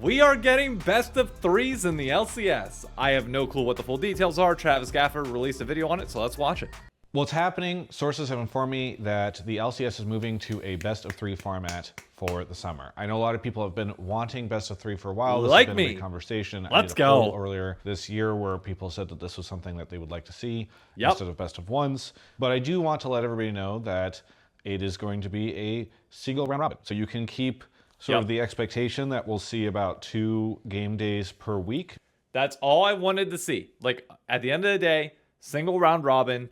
We are getting best of threes in the LCS. I have no clue what the full details are. Travis Gaffer released a video on it, so let's watch it. What's happening, sources have informed me that the LCS is moving to a best of three format for the summer. I know a lot of people have been wanting best of three for a while. This has been a big conversation. Let's I did a poll go. earlier this year where people said that this was something that they would like to see Yep. instead of best of ones. But I do want to let everybody know that it is going to be a single round robin. So you can keep sort of the expectation that we'll see about 2 game days per week. That's all I wanted to see. Like, at the end of the day, single round robin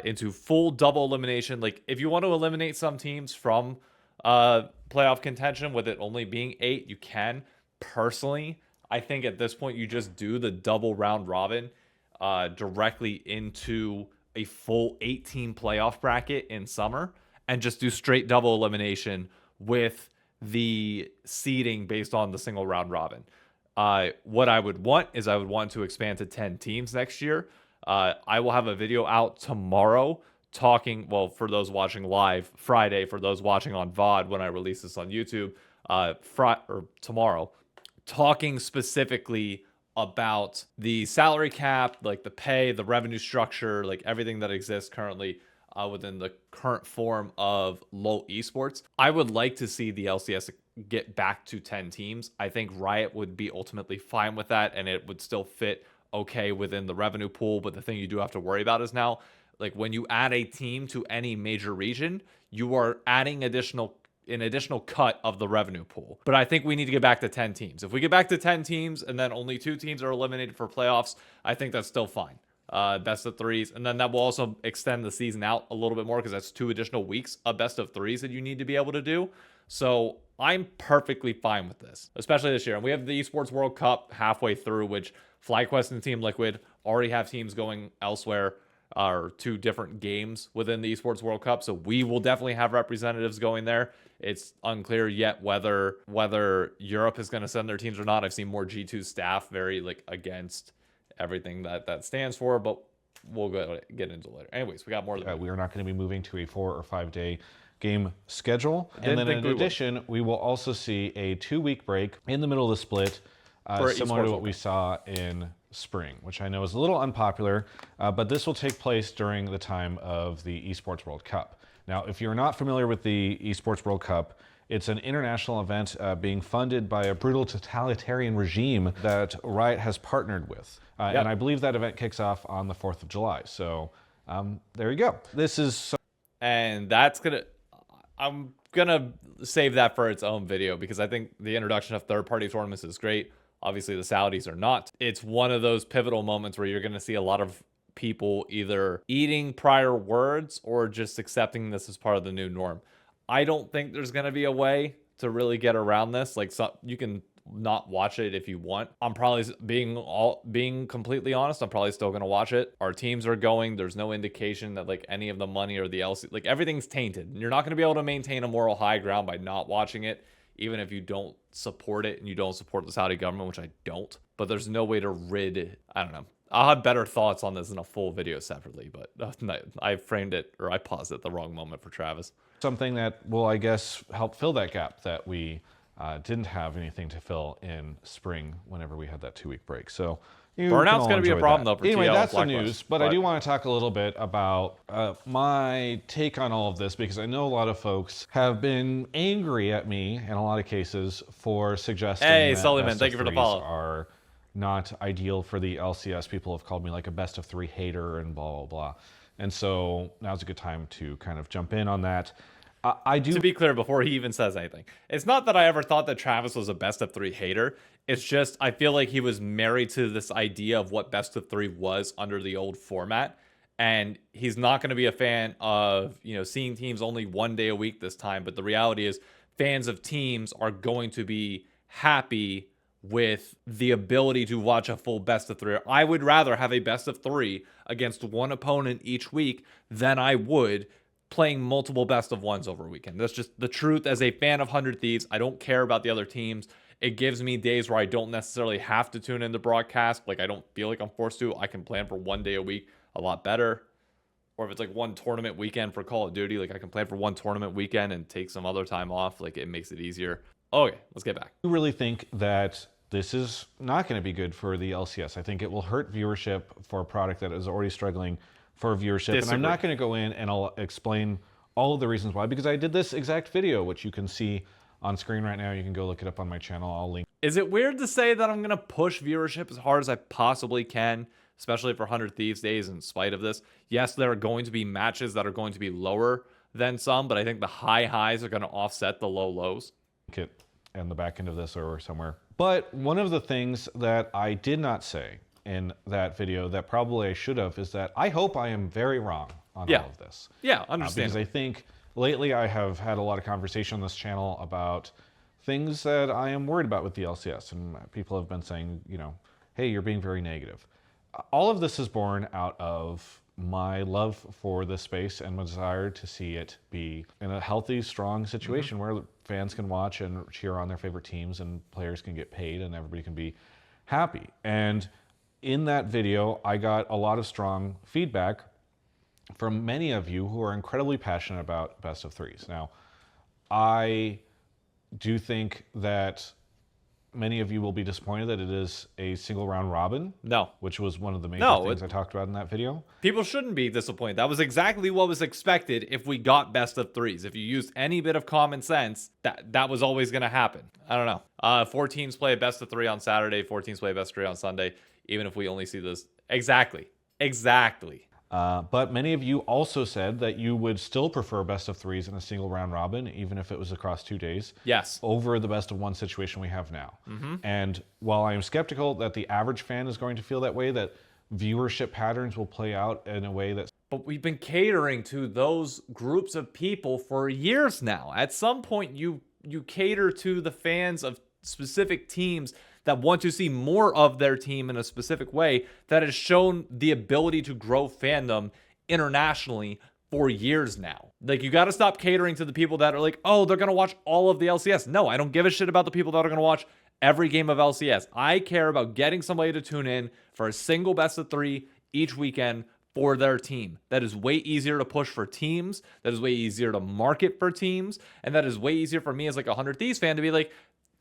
into full double elimination. Like, if you want to eliminate some teams from playoff contention with it only being 8, you can. Personally, I think at this point you just do the double round robin directly into a full 18 playoff bracket in summer and just do straight double elimination with the seeding based on the single round robin. What I would want is I would want to expand to 10 teams next year. I will have a video out tomorrow talking, well, for those watching live, Friday, for those watching on VOD when I release this on YouTube, tomorrow, talking specifically about the salary cap, like the pay, the revenue structure, like everything that exists currently within the current form of LoL esports. I would like to see the LCS get back to 10 teams. I think Riot would be ultimately fine with that, and it would still fit okay within the revenue pool. But the thing you do have to worry about is now, like, when you add a team to any major region, you are adding an additional cut of the revenue pool. But I think we need to get back to 10 teams. If we get back to 10 teams and then only 2 teams are eliminated for playoffs, I think that's still fine. Best of threes, and then that will also extend the season out a little bit more because that's 2 additional weeks of best of threes that you need to be able to do. So I'm perfectly fine with this, especially this year. And we have the Esports World Cup halfway through, which FlyQuest and Team Liquid already have teams going elsewhere, or 2 different games within the Esports World Cup. So we will definitely have representatives going there. It's unclear yet whether Europe is going to send their teams or not. I've seen more G2 staff very against everything that stands for, but we'll get into it later. Anyways, we got more. We are not going to be moving to a 4 or 5 day game schedule. And then in addition, we will also see a 2-week break in the middle of the split, similar to what we saw in spring, which I know is a little unpopular, but this will take place during the time of the Esports World Cup. Now, if you're not familiar with the Esports World Cup, it's an international event being funded by a brutal totalitarian regime that Riot has partnered with. And I believe that event kicks off on the 4th of July. So there you go. This is... And that's going to... I'm going to save that for its own video because I think the introduction of third-party tournaments is great. Obviously, the Saudis are not. It's one of those pivotal moments where you're going to see a lot of people either eating prior words or just accepting this as part of the new norm. I don't think there's going to be a way to really get around this. Like, you can not watch it if you want. I'm probably being completely honest. I'm probably still going to watch it. Our teams are going. There's no indication that any of the money or the LC, everything's tainted. And you're not going to be able to maintain a moral high ground by not watching it, even if you don't support it and you don't support the Saudi government, which I don't. But there's no way to I don't know. I'll have better thoughts on this in a full video separately, but I framed it, or I paused at the wrong moment for Travis. Something that will, I guess, help fill that gap that we didn't have anything to fill in spring whenever we had that 2-week break. So burnout's going to be a problem, though, for anyway, TL that's the news, but I do want to talk a little bit about my take on all of this, because I know a lot of folks have been angry at me in a lot of cases for suggesting that Sullyman, best thank of you for the threes follow. are not ideal for the LCS. People have called me like a best of 3 hater and blah, blah, blah. And so now's a good time to kind of jump in on that. I do. To be clear, before he even says anything, it's not that I ever thought that Travis was a best of 3 hater. It's just I feel like he was married to this idea of what best of 3 was under the old format, and he's not going to be a fan of seeing teams only 1 day a week this time. But the reality is, fans of teams are going to be happy with the ability to watch a full best of 3. I would rather have a best of 3 against one opponent each week than I would playing multiple best of 1s over a weekend. That's just the truth. As a fan of 100 Thieves, I don't care about the other teams. It gives me days where I don't necessarily have to tune in to broadcast. I don't feel like I'm forced to. I can plan for 1 day a week a lot better. Or if it's one tournament weekend for Call of Duty, I can plan for 1 tournament weekend and take some other time off. It makes it easier. Okay, let's get back. I really think that this is not going to be good for the LCS. I think it will hurt viewership for a product that is already struggling for viewership. And I'm not going to go in and I'll explain all of the reasons why, because I did this exact video, which you can see on screen right now. You can go look it up on my channel. I'll link. Is it weird to say that I'm going to push viewership as hard as I possibly can, especially for 100 Thieves days in spite of this? Yes, there are going to be matches that are going to be lower than some, but I think the high highs are going to offset the low lows. And the back end of this or somewhere. But one of the things that I did not say in that video that probably I should have is that I hope I am very wrong on all of this. Yeah, understand. Because I think lately I have had a lot of conversation on this channel about things that I am worried about with the LCS. And people have been saying, you know, hey, you're being very negative. All of this is born out of my love for this space and my desire to see it be in a healthy, strong situation where fans can watch and cheer on their favorite teams and players can get paid and everybody can be happy. And in that video, I got a lot of strong feedback from many of you who are incredibly passionate about best of threes. Now, I do think that many of you will be disappointed that it is a single round robin. No. Which was one of the major things I talked about in that video. People shouldn't be disappointed. That was exactly what was expected if we got best of threes. If you used any bit of common sense, that was always going to happen. I don't know. 4 teams play a best of 3 on Saturday. 4 teams play a best of 3 on Sunday. Even if we only see this. Exactly. But many of you also said that you would still prefer best of threes in a single round robin, even if it was across 2 days. Yes. Over the best of 1 situation we have now. And while I am skeptical that the average fan is going to feel that way, that viewership patterns will play out in a way that... But we've been catering to those groups of people for years now. At some point, you cater to the fans of specific teams that want to see more of their team in a specific way that has shown the ability to grow fandom internationally for years now. Like, you got to stop catering to the people that are like, oh, they're going to watch all of the LCS. No, I don't give a shit about the people that are going to watch every game of LCS. I care about getting somebody to tune in for a single best of 3 each weekend for their team. That is way easier to push for teams. That is way easier to market for teams. And that is way easier for me as like a 100 Thieves fan to be like,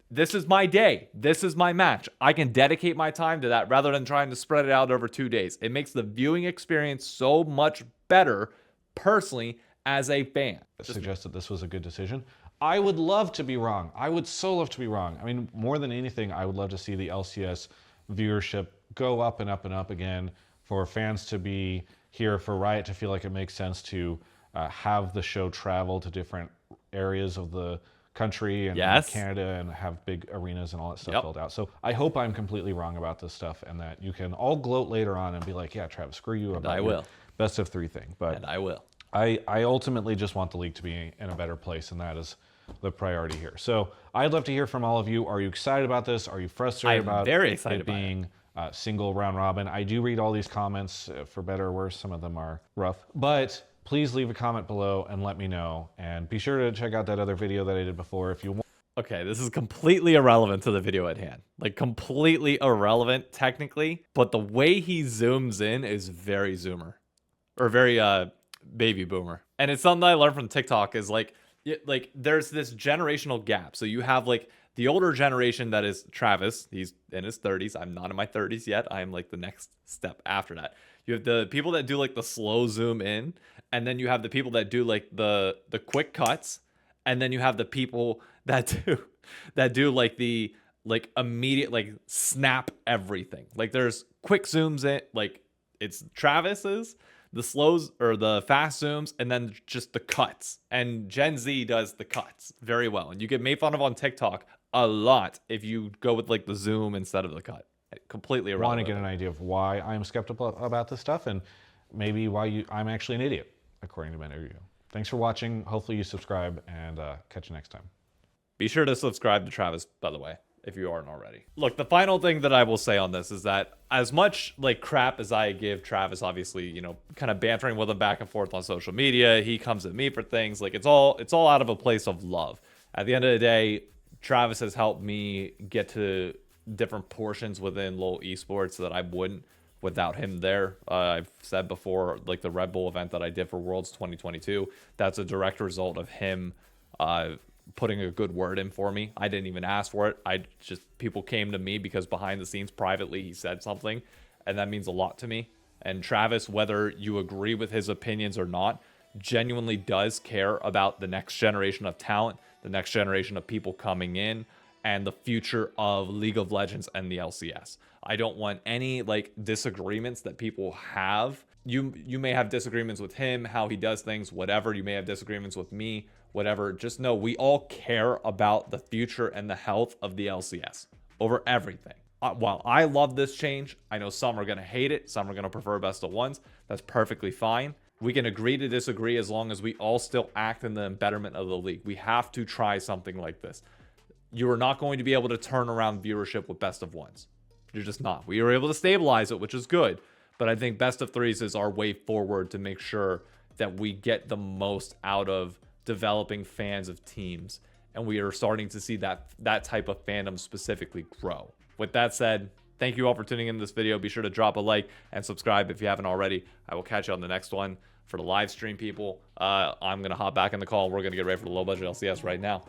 this is my day. This is my match. I can dedicate my time to that rather than trying to spread it out over 2 days. It makes the viewing experience so much better, personally, as a fan. Suggested this was a good decision. I would love to be wrong. I would so love to be wrong. I mean, more than anything, I would love to see the LCS viewership go up and up and up again, for fans to be here, for Riot to feel like it makes sense to have the show travel to different areas of the country and Canada and have big arenas and all that stuff filled out. So I hope I'm completely wrong about this stuff and that you can all gloat later on and be like, yeah, Travis, screw you about your best of 3 thing. But I will. I ultimately just want the league to be in a better place, and that is the priority here. So I'd love to hear from all of you. Are you excited about this? Are you frustrated about very excited it being single round robin? I do read all these comments, for better or worse. Some of them are rough, but please leave a comment below and let me know. And be sure to check out that other video that I did before if you want. Okay, this is completely irrelevant to the video at hand. Like, completely irrelevant technically, but the way he zooms in is very zoomer. Or very baby boomer. And it's something I learned from TikTok is like there's this generational gap. So you have like the older generation that is Travis. He's in his 30s. I'm not in my 30s yet. I'm like the next step after that. You have the people that do like the slow zoom in, and then you have the people that do like the quick cuts, and then you have the people that do like the immediate like snap everything. Like there's quick zooms in, like it's Travis's, the slows or the fast zooms, and then just the cuts. And Gen Z does the cuts very well, and you get made fun of on TikTok a lot if you go with like the zoom instead of the cut. Completely irrelevant. Want to get an idea of why I'm skeptical about this stuff, and maybe why I'm actually an idiot, according to many of you. Thanks for watching. Hopefully you subscribe, and catch you next time. Be sure to subscribe to Travis, by the way, if you aren't already. Look, the final thing that I will say on this is that as much like crap as I give Travis, obviously, you know, kind of bantering with him back and forth on social media, he comes at me for things. Like it's all out of a place of love. At the end of the day, Travis has helped me get to different portions within LoL esports that I wouldn't without him there. I've said before, like the Red Bull event that I did for Worlds 2022, that's a direct result of him putting a good word in for me. I didn't even ask for it. People came to me because behind the scenes, privately, he said something, and that means a lot to me. And Travis, whether you agree with his opinions or not, genuinely does care about the next generation of talent, the next generation of people coming in, and the future of League of Legends and the LCS. I don't want any like disagreements that people have. You may have disagreements with him, how he does things, whatever. You may have disagreements with me, whatever. Just know we all care about the future and the health of the LCS over everything. While I love this change, I know some are going to hate it. Some are going to prefer best of ones. That's perfectly fine. We can agree to disagree as long as we all still act in the betterment of the league. We have to try something like this. You are not going to be able to turn around viewership with best of ones. You're just not. We were able to stabilize it, which is good. But I think best of threes is our way forward to make sure that we get the most out of developing fans of teams. And we are starting to see that type of fandom specifically grow. With that said, thank you all for tuning in this video. Be sure to drop a like and subscribe if you haven't already. I will catch you on the next one. For the live stream people, I'm going to hop back in the call. We're going to get ready for the low budget LCS right now.